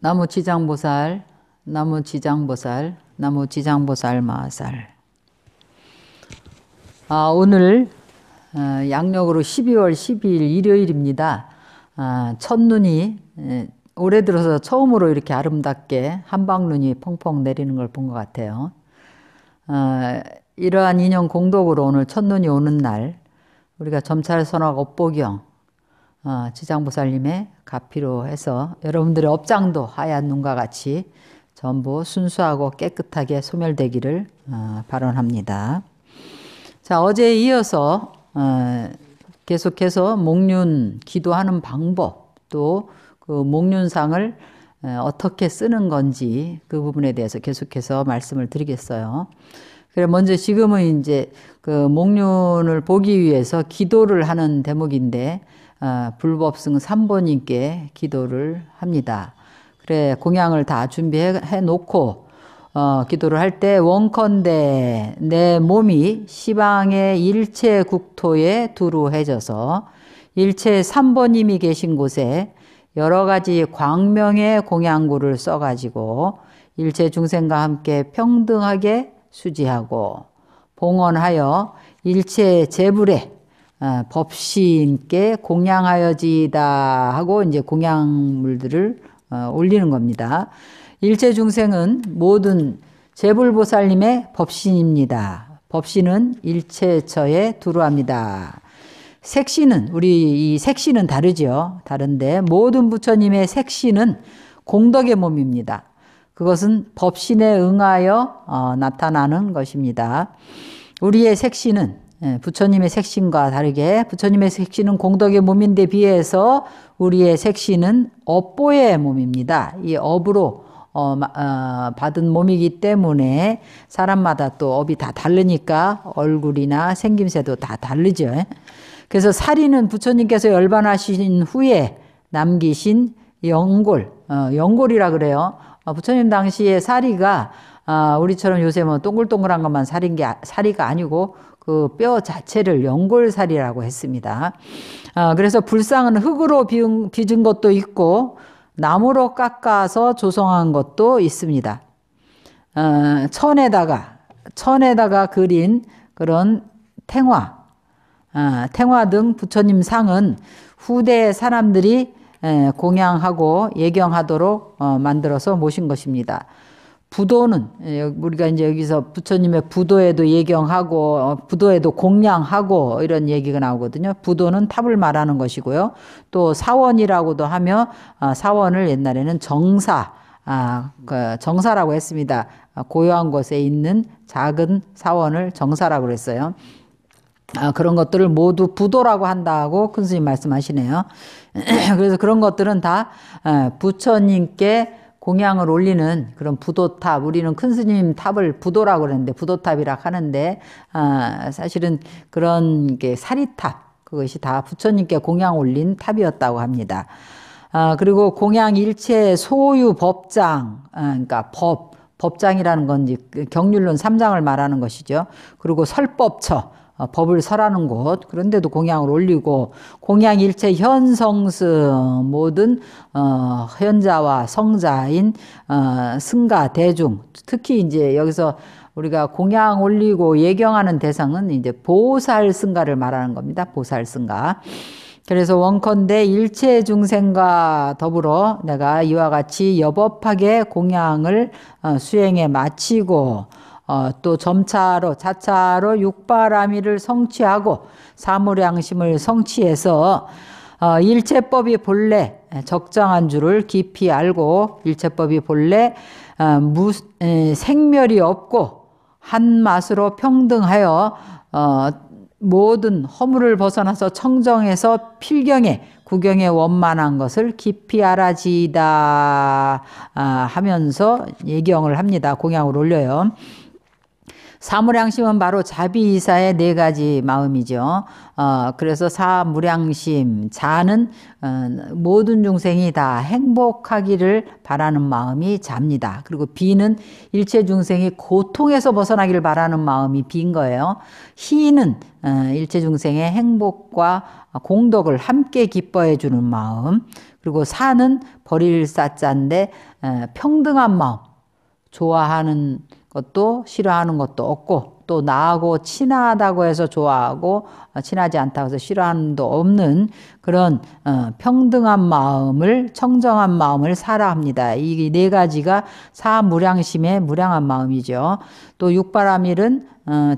나무지장보살, 나무지장보살, 나무지장보살 마살. 오늘 양력으로 12월 12일 일요일입니다. 첫눈이 올해 들어서 처음으로 이렇게 아름답게 한방눈이 펑펑 내리는 걸 본 것 같아요. 이러한 인연 공덕으로 오늘 첫눈이 오는 날 우리가 점찰선악 업보경 지장보살님의 가피로 해서 여러분들의 업장도 하얀 눈과 같이 전부 순수하고 깨끗하게 소멸되기를 발언합니다. 자, 어제에 이어서 계속해서 목륜 기도하는 방법, 또 그 목륜상을 어떻게 쓰는 건지 그 부분에 대해서 계속해서 말씀을 드리겠어요. 그래, 먼저 지금은 이제 그 목륜을 보기 위해서 기도를 하는 대목인데 불법승 3번님께 기도를 합니다. 그래, 공양을 다 준비해 놓고 기도를 할 때 원컨대 내 몸이 시방의 일체 국토에 두루해져서 일체 3번님이 계신 곳에 여러 가지 광명의 공양구를 써가지고 일체 중생과 함께 평등하게 수지하고 봉헌하여 일체 제불에 법신께 공양하여지이다 하고 이제 공양물들을 올리는 겁니다. 일체 중생은 모든 제불보살님의 법신입니다. 법신은 일체처에 두루합니다. 색신은 우리 이 색신은 다르죠. 다른데 모든 부처님의 색신은 공덕의 몸입니다. 그것은 법신에 응하여 나타나는 것입니다. 우리의 색신은 부처님의 색신과 다르게 부처님의 색신은 공덕의 몸인데 비해서 우리의 색신은 업보의 몸입니다. 이 업으로 받은 몸이기 때문에 사람마다 또 업이 다 다르니까 얼굴이나 생김새도 다 다르죠. 그래서 사리는 부처님께서 열반하신 후에 남기신 연골, 연골이라 그래요. 부처님 당시에 사리가 우리처럼 요새 뭐 동글동글한 것만 사리가 아니고 그 뼈 자체를 연골사리라고 했습니다. 그래서 불상은 흙으로 빚은 것도 있고 나무로 깎아서 조성한 것도 있습니다. 천에다가 그린 그런 탱화 등 부처님 상은 후대 사람들이 공양하고 예경하도록 만들어서 모신 것입니다. 부도는 우리가 이제 여기서 부처님의 부도에도 예경하고 부도에도 공양하고 이런 얘기가 나오거든요. 부도는 탑을 말하는 것이고요. 또 사원이라고도 하며 사원을 옛날에는 정사라고 했습니다. 고요한 곳에 있는 작은 사원을 정사라고 그랬어요. 그런 것들을 모두 부도라고 한다고 큰 스님 말씀하시네요. 그래서 그런 것들은 다 부처님께 공양을 올리는 그런 부도탑, 우리는 큰 스님 탑을 부도라고 그러는데 부도탑이라 하는데 사실은 그런 게 사리탑, 그것이 다 부처님께 공양 올린 탑이었다고 합니다. 그리고 공양 일체 소유 법장, 그러니까 법장이라는 건 이제 경률론 3장을 말하는 것이죠. 그리고 설법처, 법을 설하는 곳, 그런데도 공양을 올리고 공양 일체 현성스 모든 현자와 성자인 승가 대중, 특히 이제 여기서 우리가 공양 올리고 예경하는 대상은 이제 보살 승가를 말하는 겁니다. 보살 승가. 그래서 원컨대 일체 중생과 더불어 내가 이와 같이 여법하게 공양을 수행해 마치고 또 자차로 육바라미를 성취하고 사무량심을 성취해서 일체법이 본래 적정한 줄을 깊이 알고 일체법이 본래 생멸이 없고 한 맛으로 평등하여 모든 허물을 벗어나서 청정해서 필경에 구경에 원만한 것을 깊이 알아지이다 하면서 예경을 합니다. 공양을 올려요. 사무량심은 바로 자비이사의 네 가지 마음이죠. 그래서 사무량심, 자는 모든 중생이 다 행복하기를 바라는 마음이 자입니다. 그리고 비는 일체 중생이 고통에서 벗어나기를 바라는 마음이 비인 거예요. 희는 일체 중생의 행복과 공덕을 함께 기뻐해 주는 마음. 그리고 사는 버릴 사자인데 평등한 마음, 좋아하는 것도 싫어하는 것도 없고 또 나하고 친하다고 해서 좋아하고 친하지 않다고 해서 싫어하는 도 없는 그런 평등한 마음을, 청정한 마음을 사라 합니다. 이 네 가지가 사무량심의 무량한 마음이죠. 또 육바라밀은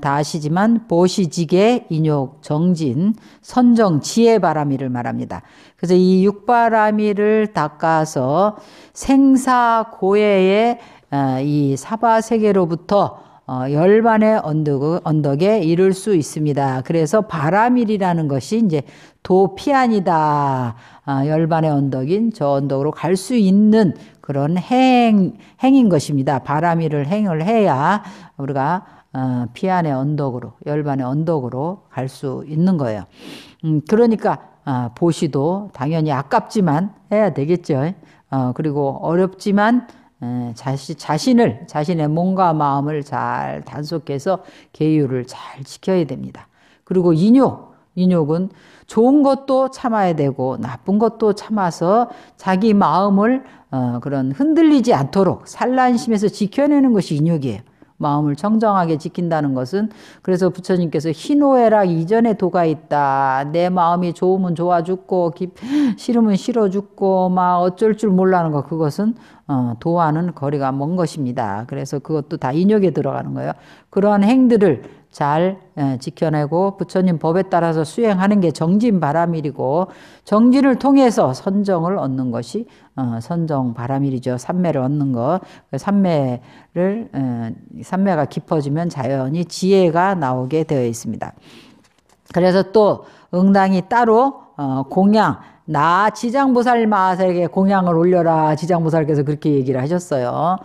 다 아시지만 보시지계, 인욕, 정진, 선정, 지혜바라밀을 말합니다. 그래서 이 육바라밀을 닦아서 생사고해의 이 사바세계로부터 열반의 언덕에 이를 수 있습니다. 그래서 바라밀이라는 것이 이제 도피안이다. 열반의 언덕인 저 언덕으로 갈 수 있는 그런 행인 것입니다. 바라밀을 행을 해야 우리가 피안의 언덕으로, 열반의 언덕으로 갈 수 있는 거예요. 그러니까 보시도 당연히 아깝지만 해야 되겠죠. 그리고 어렵지만 자신의 몸과 마음을 잘 단속해서 계율을 잘 지켜야 됩니다. 그리고 인욕은 좋은 것도 참아야 되고 나쁜 것도 참아서 자기 마음을 그런 흔들리지 않도록 산란심에서 지켜내는 것이 인욕이에요. 마음을 청정하게 지킨다는 것은, 그래서 부처님께서 희노애락 이전에 도가 있다. 내 마음이 좋으면 좋아 죽고 싫으면 싫어 죽고 막 어쩔 줄 몰라는 것, 그것은 도와는 거리가 먼 것입니다. 그래서 그것도 다 인욕에 들어가는 거예요. 그러한 행들을 잘 지켜내고 부처님 법에 따라서 수행하는 게 정진바라밀이고, 정진을 통해서 선정을 얻는 것이 선정바라밀이죠. 삼매를 얻는 것. 삼매가 깊어지면 자연히 지혜가 나오게 되어 있습니다. 그래서 또 응당이 따로 공양, 나 지장보살 마하사에게 공양을 올려라. 지장보살께서 그렇게 얘기를 하셨어요.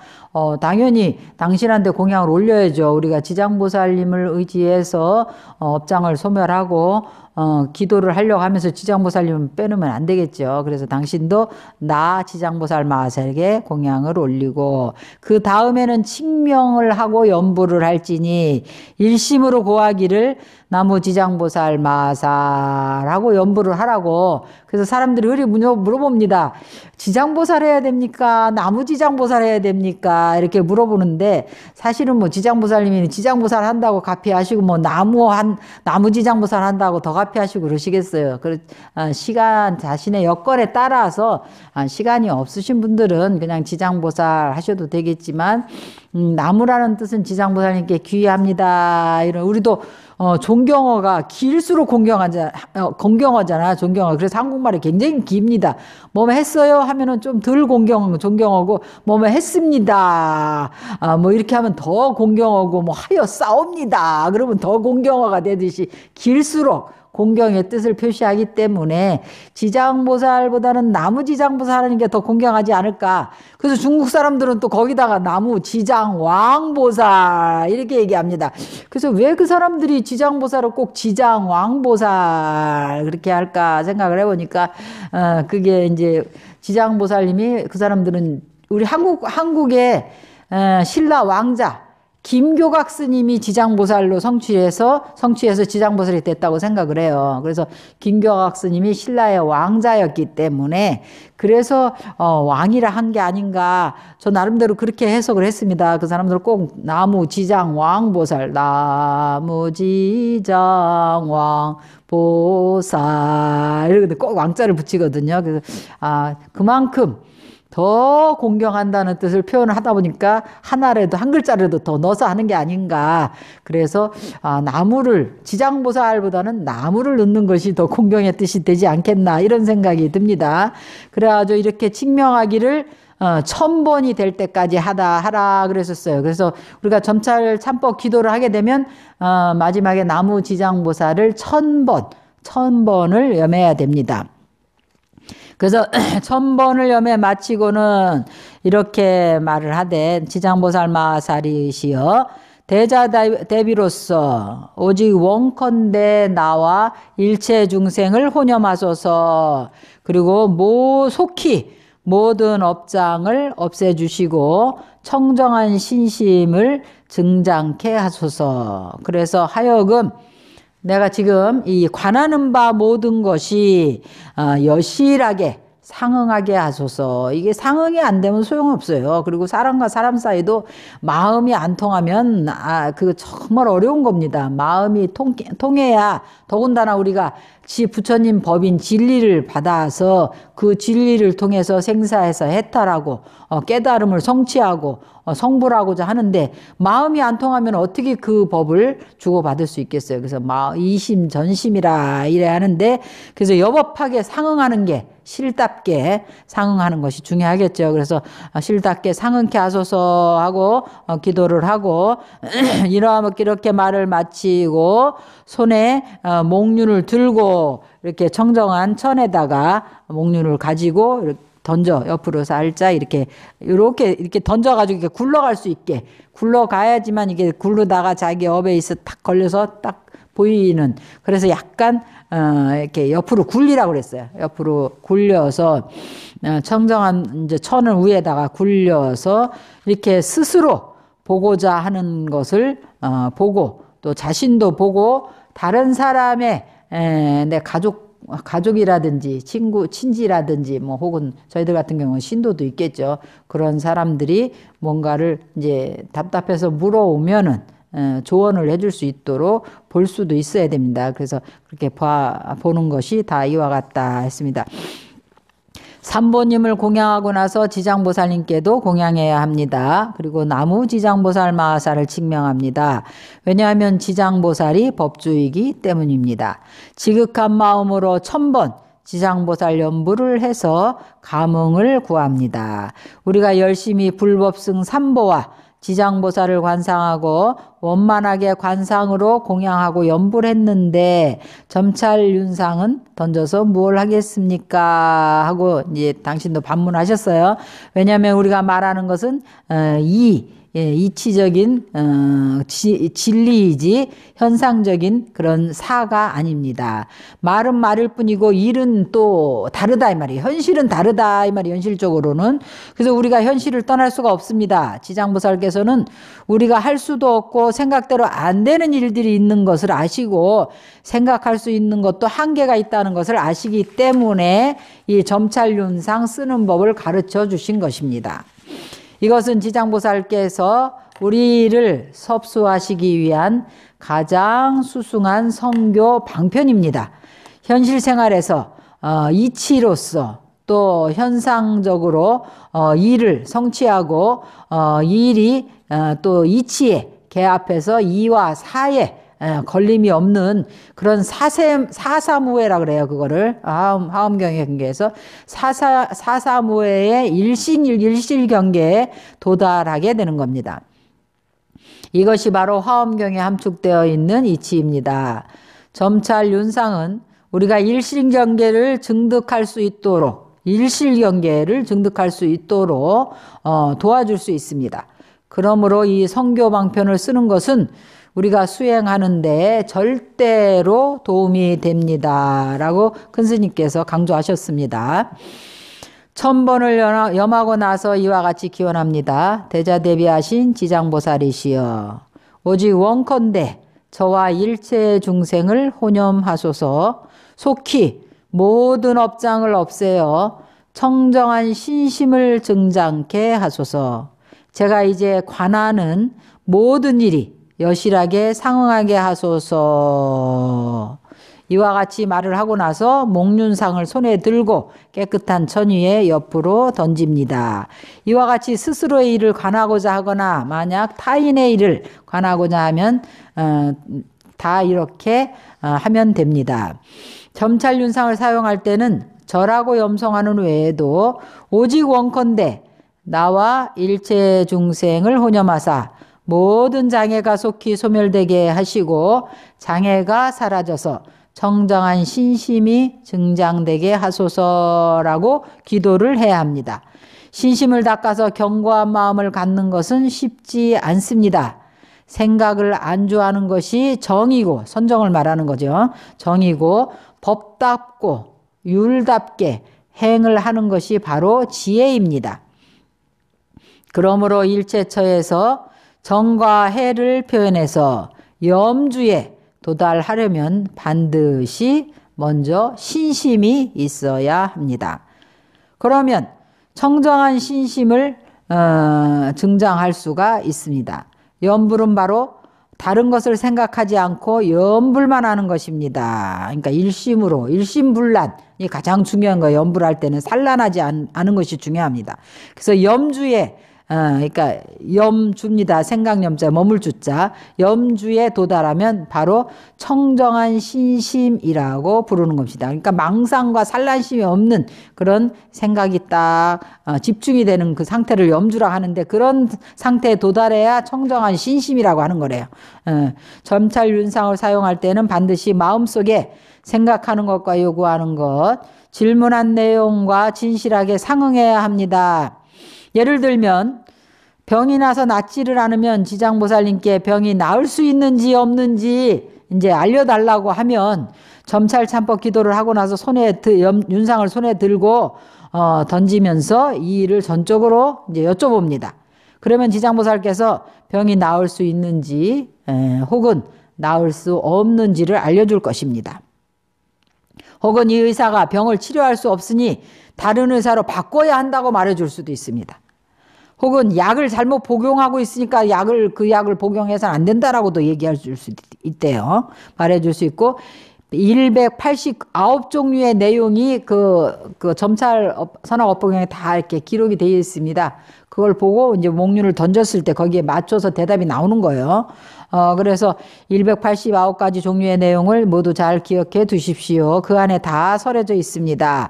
당연히 당신한테 공양을 올려야죠. 우리가 지장보살님을 의지해서 업장을 소멸하고 기도를 하려고 하면서 지장보살님을 빼놓으면 안 되겠죠. 그래서 당신도 나 지장보살 마하사에게 공양을 올리고, 그 다음에는 칭명을 하고 연부를 할지니 일심으로 고하기를 나무 지장보살 마하사라고 연부를 하라고. 그래서 사람들이 의리 물어봅니다. 지장보살 해야 됩니까? 나무 지장보살 해야 됩니까? 이렇게 물어보는데, 사실은 뭐 지장보살님이 지장보살 한다고 가피하시고 뭐 나무 지장보살 한다고 더 가피하시고 그러시겠어요. 시간, 자신의 여건에 따라서 시간이 없으신 분들은 그냥 지장보살 하셔도 되겠지만, 나무라는 뜻은 지장보살님께 귀합니다. 우리도 존경어가 길수록 공경어잖아. 존경어. 그래서 한국말이 굉장히 깁니다. 뭐뭐 했어요 하면은 좀 덜 존경어고, 뭐뭐 했습니다. 뭐 이렇게 하면 더 공경어고, 뭐 하여 싸웁니다. 그러면 더 공경어가 되듯이 길수록 공경의 뜻을 표시하기 때문에 지장보살보다는 나무 지장보살 하는 게 더 공경하지 않을까. 그래서 중국 사람들은 또 거기다가 나무 지장왕보살 이렇게 얘기합니다. 그래서 왜 그 사람들이 지장보살을 꼭 지장왕보살 그렇게 할까 생각을 해보니까 그게 이제 지장보살님이, 그 사람들은 우리 한국의 신라 왕자 김교각 스님이 지장보살로 성취해서 지장보살이 됐다고 생각을 해요. 그래서 김교각 스님이 신라의 왕자였기 때문에 그래서 왕이라 한 게 아닌가, 저 나름대로 그렇게 해석을 했습니다. 그 사람들 꼭 나무 지장 왕보살, 나무 지장 왕보살 이렇게 꼭 왕자를 붙이거든요. 그래서 그만큼 더 공경한다는 뜻을 표현을 하다 보니까 하나라도, 한 글자라도 더 넣어서 하는 게 아닌가. 그래서 나무를, 지장보살보다는 나무를 넣는 것이 더 공경의 뜻이 되지 않겠나, 이런 생각이 듭니다. 그래가지고 이렇게 칭명하기를 1000번이 될 때까지 하라 그랬었어요. 그래서 우리가 점찰 참법 기도를 하게 되면 마지막에 나무 지장보살을 1000번을 염해야 됩니다. 그래서 1000번을 염해 마치고는 이렇게 말을 하되, 지장보살 마하사리시여 대자 대비로서 오직 원컨대 나와 일체 중생을 혼염하소서. 그리고 속히 모든 업장을 없애주시고 청정한 신심을 증장케 하소서. 그래서 하여금 내가 지금 이 관하는 바 모든 것이 여실하게 상응하게 하소서. 이게 상응이 안 되면 소용없어요. 그리고 사람과 사람 사이도 마음이 안 통하면 그 정말 어려운 겁니다. 마음이 통해야 더군다나 우리가 부처님 법인 진리를 받아서 그 진리를 통해서 생사해서 해탈하고 깨달음을 성취하고 성불하고자 하는데 마음이 안 통하면 어떻게 그 법을 주고받을 수 있겠어요. 그래서 이심 전심이라 이래 하는데 그래서 여법하게 상응하는 게 실답게 상응하는 것이 중요하겠죠. 그래서 실답게 상응케 하소서 하고 기도를 하고 이렇게 말을 마치고 손에 목륜을 들고 이렇게 청정한 천에다가 목륜을 가지고 이렇게 던져 옆으로 살짝 이렇게 던져가지고 이렇게 굴러갈 수 있게 굴러가야지만 이게 굴러다가 자기 업에 있어 딱 걸려서 딱 보이는 그래서 약간 이렇게 옆으로 굴리라고 그랬어요. 옆으로 굴려서 청정한 이제 천을 위에다가 굴려서 이렇게 스스로 보고자 하는 것을 보고 또 자신도 보고 다른 사람의 내 가족이라든지 친지라든지 뭐 혹은 저희들 같은 경우는 신도도 있겠죠. 그런 사람들이 뭔가를 이제 답답해서 물어오면은 조언을 해줄 수 있도록 볼 수도 있어야 됩니다. 그래서 그렇게 보는 것이 다 이와 같다 했습니다. 삼보님을 공양하고 나서 지장보살님께도 공양해야 합니다. 그리고 나무 지장보살 마하사를 칙명합니다. 왜냐하면 지장보살이 법주이기 때문입니다. 지극한 마음으로 1000번 지장보살 연부를 해서 감응을 구합니다. 우리가 열심히 불법승 삼보와 지장보살을 관상하고 원만하게 관상으로 공양하고 연부를 했는데 점찰윤상은 던져서 뭘 하겠습니까? 하고 이제 당신도 반문하셨어요. 왜냐하면 우리가 말하는 것은 이치적인 진리이지 현상적인 그런 사가 아닙니다. 말은 말일 뿐이고 일은 또 다르다 이 말이에요. 현실은 다르다 이 말이에요. 현실적으로는. 그래서 우리가 현실을 떠날 수가 없습니다. 지장보살께서는 우리가 할 수도 없고 생각대로 안 되는 일들이 있는 것을 아시고 생각할 수 있는 것도 한계가 있다는 것을 아시기 때문에 이 점찰윤상 쓰는 법을 가르쳐 주신 것입니다. 이것은 지장보살께서 우리를 섭수하시기 위한 가장 수승한 성교 방편입니다. 현실 생활에서 이치로서 또 현상적으로 일을 성취하고 일이 또 이치에 개합해서 이와 사에 걸림이 없는 그런 사사무회라 그래요. 그거를 화엄경에서 사사무회의 일실경계에 도달하게 되는 겁니다. 이것이 바로 화엄경에 함축되어 있는 이치입니다. 점찰윤상은 우리가 일실경계를 증득할 수 있도록 도와줄 수 있습니다. 그러므로 이 성교방편을 쓰는 것은 우리가 수행하는데 절대로 도움이 됩니다. 라고 큰 스님께서 강조하셨습니다. 1000번을 염하고 나서 이와 같이 기원합니다. 대자대비하신 지장보살이시여 오직 원컨대 저와 일체 중생을 혼염하소서 속히 모든 업장을 없애어 청정한 신심을 증장케 하소서. 제가 이제 관하는 모든 일이 여실하게 상응하게 하소서. 이와 같이 말을 하고 나서 목륜상을 손에 들고 깨끗한 천 위에 옆으로 던집니다. 이와 같이 스스로의 일을 관하고자 하거나 만약 타인의 일을 관하고자 하면 다 이렇게 하면 됩니다. 점찰윤상을 사용할 때는 절하고 염송하는 외에도 오직 원컨대 나와 일체 중생을 혼염하사 모든 장애가 속히 소멸되게 하시고 장애가 사라져서 청정한 신심이 증장되게 하소서라고 기도를 해야 합니다. 신심을 닦아서 견고한 마음을 갖는 것은 쉽지 않습니다. 생각을 안주하는 것이 정이고 선정을 말하는 거죠. 정이고 법답고 율답게 행을 하는 것이 바로 지혜입니다. 그러므로 일체처에서 정과 해를 표현해서 염주에 도달하려면 반드시 먼저 신심이 있어야 합니다. 그러면 청정한 신심을 증장할 수가 있습니다. 염불은 바로 다른 것을 생각하지 않고 염불만 하는 것입니다. 그러니까 일심으로, 일심불란이 가장 중요한 거예요. 염불할 때는 산란하지 않은 것이 중요합니다. 그래서 염주에 그러니까 염주입니다. 생각염자 머물주자. 염주에 도달하면 바로 청정한 신심이라고 부르는 겁니다. 그러니까 망상과 산란심이 없는 그런 생각이 딱 집중이 되는 그 상태를 염주라 하는데, 그런 상태에 도달해야 청정한 신심이라고 하는 거래요. 점찰 윤상을 사용할 때는 반드시 마음속에 생각하는 것과 요구하는 것, 질문한 내용과 진실하게 상응해야 합니다. 예를 들면 병이 나서 낫지를 않으면 지장보살님께 병이 나을 수 있는지 없는지 이제 알려달라고 하면 점찰 참법 기도를 하고 나서 윤상을 손에 들고 던지면서 이 일을 전적으로 이제 여쭤봅니다. 그러면 지장보살께서 병이 나을 수 있는지 혹은 나을 수 없는지를 알려줄 것입니다. 혹은 이 의사가 병을 치료할 수 없으니 다른 의사로 바꿔야 한다고 말해줄 수도 있습니다. 혹은 약을 잘못 복용하고 있으니까 그 약을 복용해서는 안 된다라고도 얘기할 수 있대요. 말해줄 수 있고, 189종류의 내용이 그 점찰 선악업보경에 다 이렇게 기록이 되어 있습니다. 그걸 보고 이제 목륜을 던졌을 때 거기에 맞춰서 대답이 나오는 거예요. 그래서 189가지 종류의 내용을 모두 잘 기억해 두십시오. 그 안에 다 설해져 있습니다.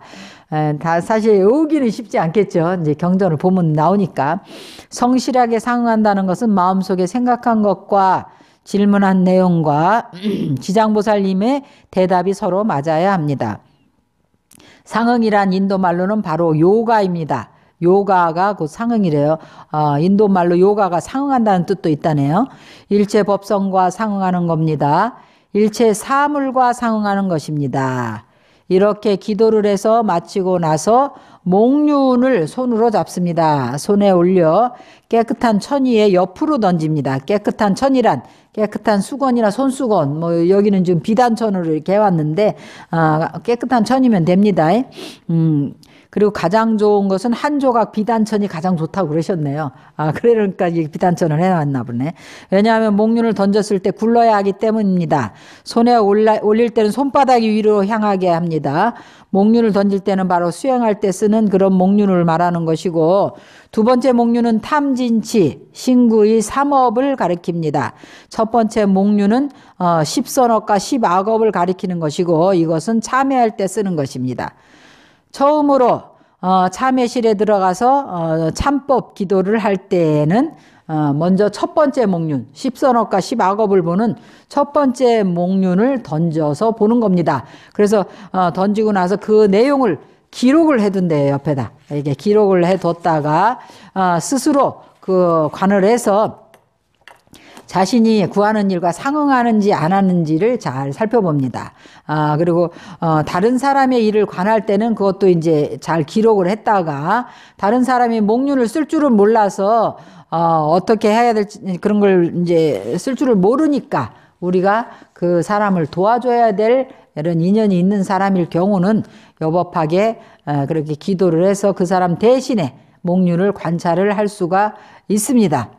다 사실 외우기는 쉽지 않겠죠. 이제 경전을 보면 나오니까. 성실하게 상응한다는 것은 마음속에 생각한 것과 질문한 내용과 지장보살님의 대답이 서로 맞아야 합니다. 상응이란 인도말로는 바로 요가입니다. 요가가 곧 상응이래요. 인도말로 요가가 상응한다는 뜻도 있다네요. 일체 법성과 상응하는 겁니다. 일체 사물과 상응하는 것입니다. 이렇게 기도를 해서 마치고 나서 목륜을 손으로 잡습니다. 손에 올려 깨끗한 천 위에 옆으로 던집니다. 깨끗한 천이란 깨끗한 수건이나 손수건, 뭐 여기는 지금 비단천으로 이렇게 해왔는데 깨끗한 천이면 됩니다. 그리고 가장 좋은 것은 한 조각 비단천이 가장 좋다고 그러셨네요. 그러니까 이 비단천을 해놨나 보네. 왜냐하면 목륜을 던졌을 때 굴러야 하기 때문입니다. 손에 올릴 때는 손바닥이 위로 향하게 합니다. 목륜을 던질 때는 바로 수행할 때 쓰는 그런 목륜을 말하는 것이고, 두 번째 목륜은 탐진치, 신구의 삼업을 가리킵니다. 첫 번째 목륜은 십선업과 십악업을 가리키는 것이고, 이것은 참회할 때 쓰는 것입니다. 처음으로 참회실에 들어가서 참법 기도를 할 때에는 먼저 첫 번째 목륜, 십선업과 십악업을 보는 첫 번째 목륜을 던져서 보는 겁니다. 그래서 던지고 나서 그 내용을 기록을 해둔대요. 옆에다 이렇게 기록을 해뒀다가 스스로 그 관을 해서 자신이 구하는 일과 상응하는지 안 하는지를 잘 살펴봅니다. 그리고 다른 사람의 일을 관할 때는 그것도 이제 잘 기록을 했다가, 다른 사람이 목륜을 쓸 줄을 몰라서 어떻게 해야 될지 그런 걸 이제 쓸 줄을 모르니까 우리가 그 사람을 도와줘야 될 이런 인연이 있는 사람일 경우는 여법하게 그렇게 기도를 해서 그 사람 대신에 목륜을 관찰을 할 수가 있습니다.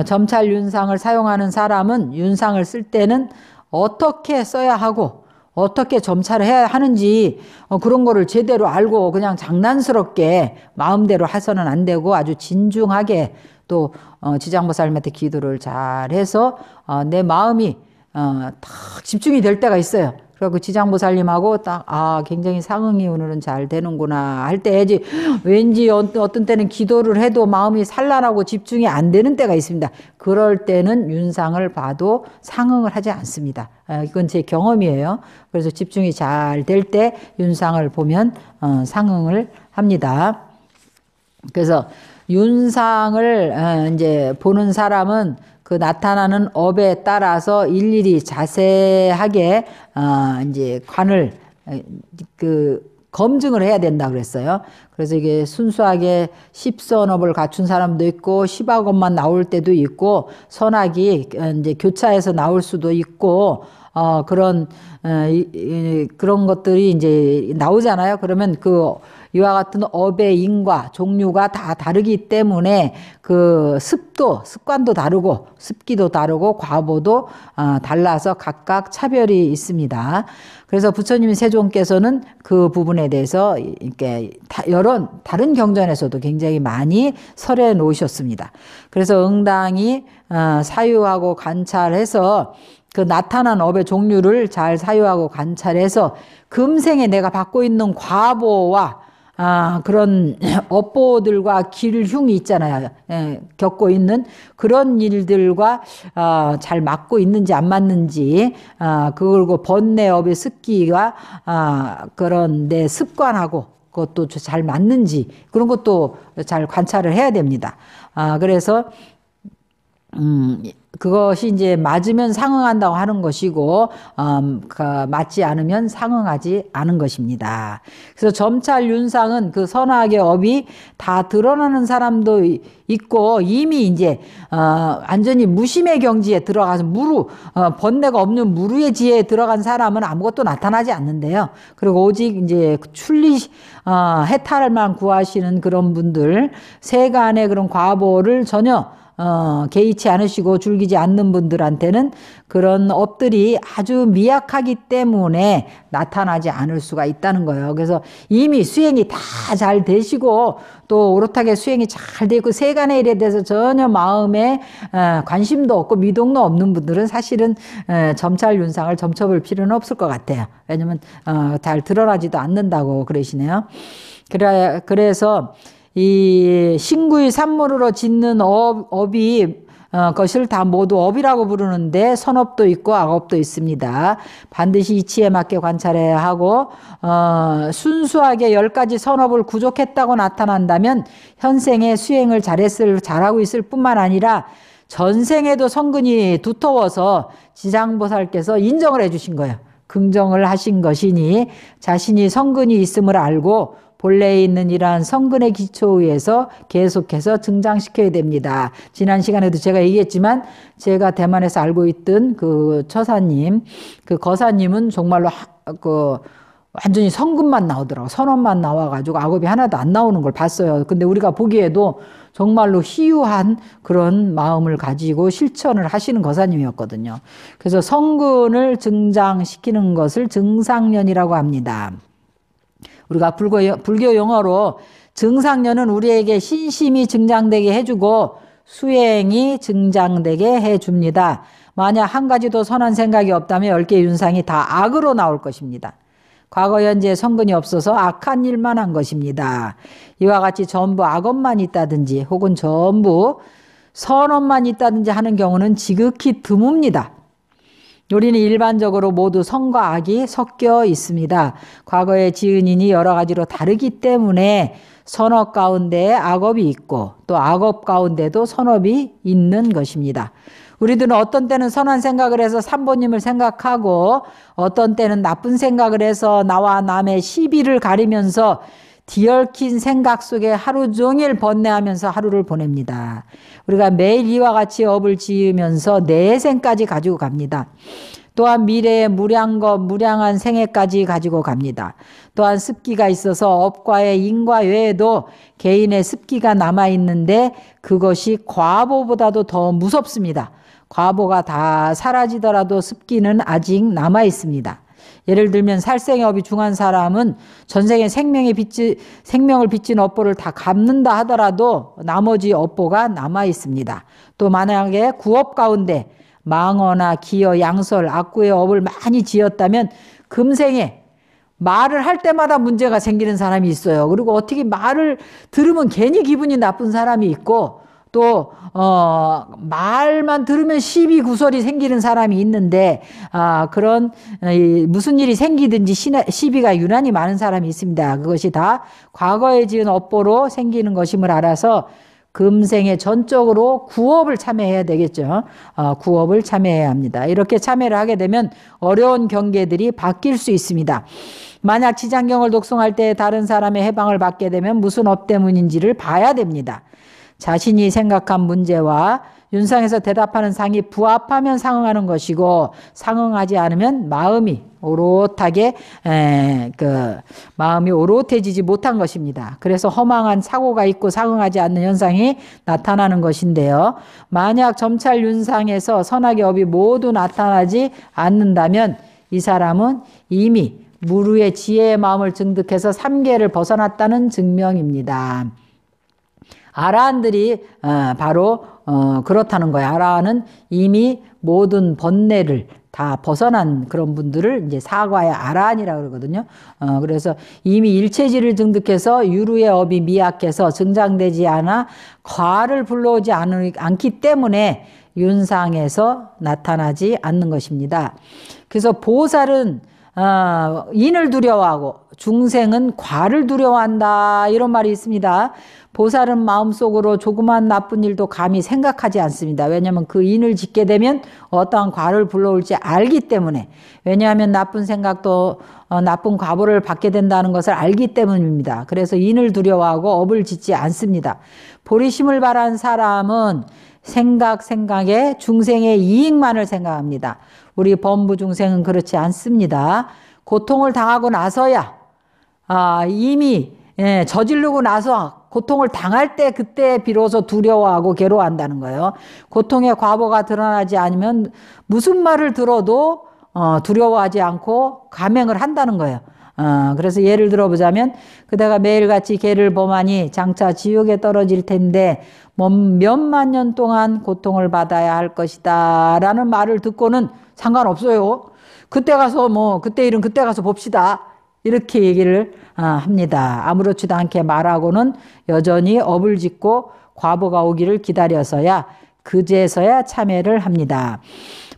점찰 윤상을 사용하는 사람은 윤상을 쓸 때는 어떻게 써야 하고 어떻게 점찰을 해야 하는지 그런 거를 제대로 알고 그냥 장난스럽게 마음대로 해서는 안 되고 아주 진중하게 또 지장보살님한테 기도를 잘해서 내 마음이 딱 집중이 될 때가 있어요. 그래서 지장보살님하고 딱 굉장히 상응이 오늘은 잘 되는구나 할 때지, 왠지 어떤 때는 기도를 해도 마음이 산란하고 집중이 안 되는 때가 있습니다. 그럴 때는 윤상을 봐도 상응을 하지 않습니다. 이건 제 경험이에요. 그래서 집중이 잘 될 때 윤상을 보면 상응을 합니다. 그래서 윤상을 이제 보는 사람은 그 나타나는 업에 따라서 일일이 자세하게 이제 관을 검증을 해야 된다 그랬어요. 그래서 이게 순수하게 십선업을 갖춘 사람도 있고 십악업만 나올 때도 있고 선악이 이제 교차해서 나올 수도 있고 그런 것들이 이제 나오잖아요. 그러면 그 이와 같은 업의 인과 종류가 다 다르기 때문에 그 습관도 다르고 습기도 다르고 과보도 달라서 각각 차별이 있습니다. 그래서 부처님 세존께서는 그 부분에 대해서 이렇게 여러 다른 경전에서도 굉장히 많이 설해 놓으셨습니다. 그래서 응당이 사유하고 관찰해서 그 나타난 업의 종류를 잘 사유하고 관찰해서 금생에 내가 받고 있는 과보와 그런 업보들과 길흉이 있잖아요. 겪고 있는 그런 일들과 잘 맞고 있는지 안 맞는지, 그리고 번뇌업의 습기가 그런 내 습관하고 그것도 잘 맞는지 그런 것도 잘 관찰을 해야 됩니다. 그래서 그것이 이제 맞으면 상응한다고 하는 것이고, 맞지 않으면 상응하지 않은 것입니다. 그래서 점찰 윤상은 그 선악의 업이 다 드러나는 사람도 있고, 이미 이제, 완전히 무심의 경지에 들어가서 번뇌가 없는 무루의 지혜에 들어간 사람은 아무것도 나타나지 않는데요. 그리고 오직 이제 해탈만 구하시는 그런 분들, 세간의 그런 과보를 전혀 개의치 않으시고 즐기지 않는 분들한테는 그런 업들이 아주 미약하기 때문에 나타나지 않을 수가 있다는 거예요. 그래서 이미 수행이 다 잘 되시고 또 오롯하게 수행이 잘 되고 세간의 일에 대해서 전혀 마음에 관심도 없고 미동도 없는 분들은 사실은 점찰 윤상을 점쳐볼 필요는 없을 것 같아요. 왜냐면 잘 드러나지도 않는다고 그러시네요. 그래서 이 신구의 산물으로 짓는 업이 것을 다 모두 업이라고 부르는데 선업도 있고 악업도 있습니다. 반드시 이치에 맞게 관찰해야 하고 순수하게 10가지 선업을 구족했다고 나타난다면 현생에 수행을 잘하고 있을 뿐만 아니라 전생에도 성근이 두터워서 지장보살께서 인정을 해주신 거예요. 긍정을 하신 것이니 자신이 성근이 있음을 알고 본래에 있는 이러한 성근의 기초에서 계속해서 증장시켜야 됩니다. 지난 시간에도 제가 얘기했지만 제가 대만에서 알고 있던 그 처사님, 그 거사님은 정말로 완전히 성근만 나오더라고요. 선업만 나와가지고 악업이 하나도 안 나오는 걸 봤어요. 근데 우리가 보기에도 정말로 희유한 그런 마음을 가지고 실천을 하시는 거사님이었거든요. 그래서 성근을 증장시키는 것을 증상련이라고 합니다. 우리가 불교 용어로 증상련은 우리에게 신심이 증장되게 해주고 수행이 증장되게 해줍니다. 만약 한 가지도 선한 생각이 없다면 10개의 윤상이 다 악으로 나올 것입니다. 과거 현재 성근이 없어서 악한 일만 한 것입니다. 이와 같이 전부 악업만 있다든지 혹은 전부 선업만 있다든지 하는 경우는 지극히 드뭅니다. 우리는 일반적으로 모두 선과 악이 섞여 있습니다. 과거의 지은 인이 여러 가지로 다르기 때문에 선업 가운데 악업이 있고 또 악업 가운데도 선업이 있는 것입니다. 우리들은 어떤 때는 선한 생각을 해서 삼보님을 생각하고 어떤 때는 나쁜 생각을 해서 나와 남의 시비를 가리면서 뒤얽힌 생각 속에 하루 종일 번뇌하면서 하루를 보냅니다. 우리가 매일 이와 같이 업을 지으면서 내생까지 가지고 갑니다. 또한 미래의 무량한 생애까지 가지고 갑니다. 또한 습기가 있어서 업과의 인과 외에도 개인의 습기가 남아있는데 그것이 과보보다도 더 무섭습니다. 과보가 다 사라지더라도 습기는 아직 남아있습니다. 예를 들면 살생업이 중한 사람은 전생에 생명을 빚진 업보를 다 갚는다 하더라도 나머지 업보가 남아 있습니다. 또 만약에 구업 가운데 망어나 기어, 양설, 악구의 업을 많이 지었다면 금생에 말을 할 때마다 문제가 생기는 사람이 있어요. 그리고 어떻게 말을 들으면 괜히 기분이 나쁜 사람이 있고 또 말만 들으면 시비 구설이 생기는 사람이 있는데 그런 무슨 일이 생기든지 시비가 유난히 많은 사람이 있습니다. 그것이 다 과거에 지은 업보로 생기는 것임을 알아서 금생에 전적으로 구업을 참여해야 되겠죠. 구업을 참여해야 합니다. 이렇게 참여를 하게 되면 어려운 경계들이 바뀔 수 있습니다. 만약 지장경을 독송할 때 다른 사람의 해방을 받게 되면 무슨 업 때문인지를 봐야 됩니다. 자신이 생각한 문제와 윤상에서 대답하는 상이 부합하면 상응하는 것이고 상응하지 않으면 마음이 오롯하게 마음이 오롯해지지 못한 것입니다. 그래서 허망한 사고가 있고 상응하지 않는 현상이 나타나는 것인데요. 만약 점찰 윤상에서 선악의 업이 모두 나타나지 않는다면 이 사람은 이미 무르의 지혜의 마음을 증득해서 삼계를 벗어났다는 증명입니다. 아라한들이 바로 그렇다는 거예요. 아라한은 이미 모든 번뇌를 다 벗어난 그런 분들을 이제 사과의 아라한이라고 그러거든요. 그래서 이미 일체지를 증득해서 유루의 업이 미약해서 증장되지 않아 과를 불러오지 않기 때문에 윤상에서 나타나지 않는 것입니다. 그래서 보살은 인을 두려워하고 중생은 과를 두려워한다 이런 말이 있습니다. 보살은 마음속으로 조그만 나쁜 일도 감히 생각하지 않습니다. 왜냐하면 그 인을 짓게 되면 어떠한 과를 불러올지 알기 때문에, 왜냐하면 나쁜 생각도 나쁜 과보를 받게 된다는 것을 알기 때문입니다. 그래서 인을 두려워하고 업을 짓지 않습니다. 보리심을 바란 사람은 생각에 중생의 이익만을 생각합니다. 우리 범부 중생은 그렇지 않습니다. 고통을 당하고 나서야 이미 저지르고 나서 고통을 당할 때 그때 비로소 두려워하고 괴로워한다는 거예요. 고통의 과보가 드러나지 않으면 무슨 말을 들어도 두려워하지 않고 감행을 한다는 거예요. 그래서 예를 들어보자면 그대가 매일같이 개를 범하니 장차 지옥에 떨어질 텐데 몇만 년 동안 고통을 받아야 할 것이다 라는 말을 듣고는 상관없어요. 그때 가서 그때 일은 그때 가서 봅시다. 이렇게 얘기를 합니다. 아무렇지도 않게 말하고는 여전히 업을 짓고 과보가 오기를 기다려서야 그제서야 참회를 합니다.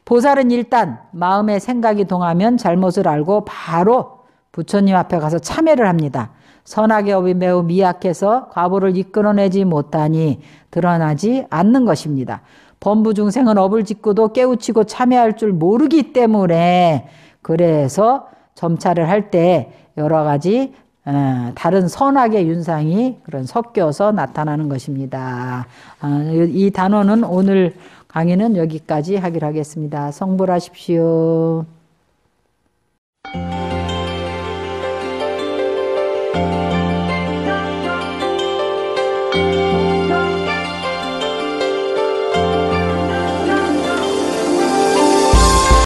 보살은 일단 마음의 생각이 동하면 잘못을 알고 바로 부처님 앞에 가서 참회를 합니다. 선악의 업이 매우 미약해서 과보를 이끌어내지 못하니 드러나지 않는 것입니다. 범부 중생은 업을 짓고도 깨우치고 참회할 줄 모르기 때문에 그래서 점찰을 할 때 여러 가지 다른 선악의 윤상이 그런 섞여서 나타나는 것입니다. 이 단원은 오늘 강의는 여기까지 하기로 하겠습니다. 성불하십시오.